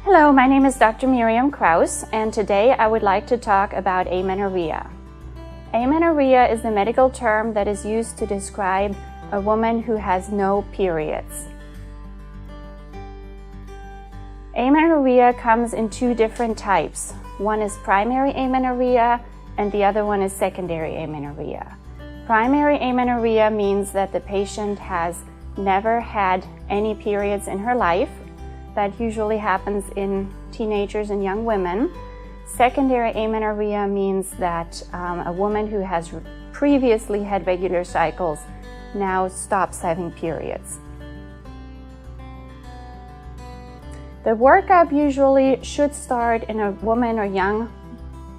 Hello, my name is Dr. Miriam Krause, and today I would like to talk about amenorrhea. Amenorrhea is the medical term that is used to describe a woman who has no periods. Amenorrhea comes in two different types. One is primary amenorrhea and the other one is secondary amenorrhea. Primary amenorrhea means that the patient has never had any periods in her life. That usually happens in teenagers and young women. Secondary amenorrhea means that a woman who has previously had regular cycles now stops having periods. The workup usually should start in a woman or young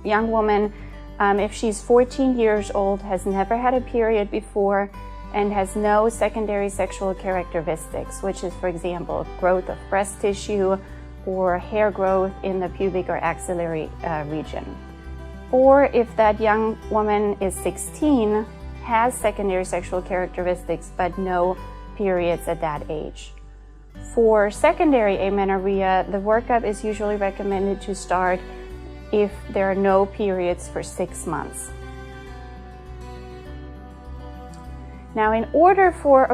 woman if she's 14 years old, has never had a period before, and has no secondary sexual characteristics, which is, for example, growth of breast tissue or hair growth in the pubic or axillary region. Or if that young woman is 16, has secondary sexual characteristics but no periods at that age. For secondary amenorrhea, the workup is usually recommended to start if there are no periods for 6 months. Now, in order for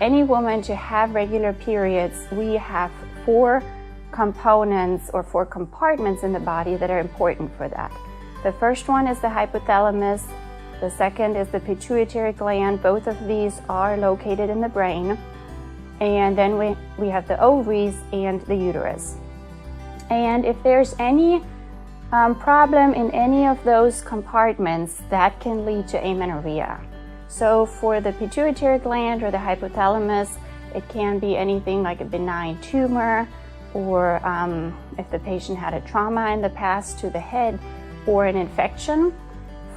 any woman to have regular periods, we have 4 components or 4 compartments in the body that are important for that. The first one is the hypothalamus. The second is the pituitary gland. Both of these are located in the brain. And then we have the ovaries and the uterus. And if there's any problem in any of those compartments, that can lead to amenorrhea. So for the pituitary gland or the hypothalamus, it can be anything like a benign tumor, or if the patient had a trauma in the past to the head, or an infection.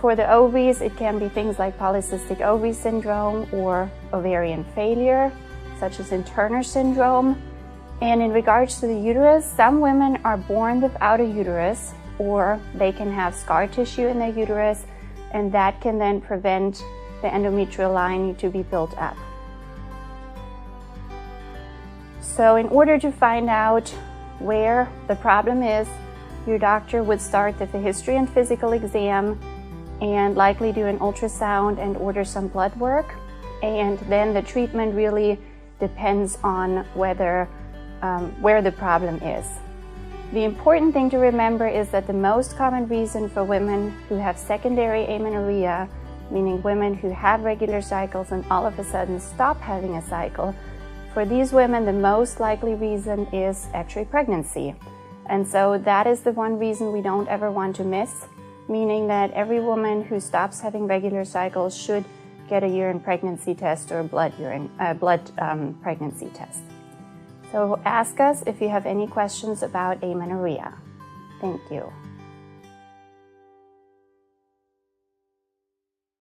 For the ovaries, it can be things like polycystic ovary syndrome or ovarian failure, such as in Turner syndrome. And in regards to the uterus, some women are born without a uterus, or they can have scar tissue in their uterus, and that can then prevent the endometrial lining to be built up. So in order to find out where the problem is, your doctor would start with a history and physical exam and likely do an ultrasound and order some blood work. And then the treatment really depends on where the problem is. The important thing to remember is that the most common reason for women who have secondary amenorrhea, meaning women who have regular cycles and all of a sudden stop having a cycle, for these women the most likely reason is actually pregnancy. And so that is the one reason we don't ever want to miss, meaning that every woman who stops having regular cycles should get a urine pregnancy test or a blood pregnancy test. So ask us if you have any questions about amenorrhea. Thank you.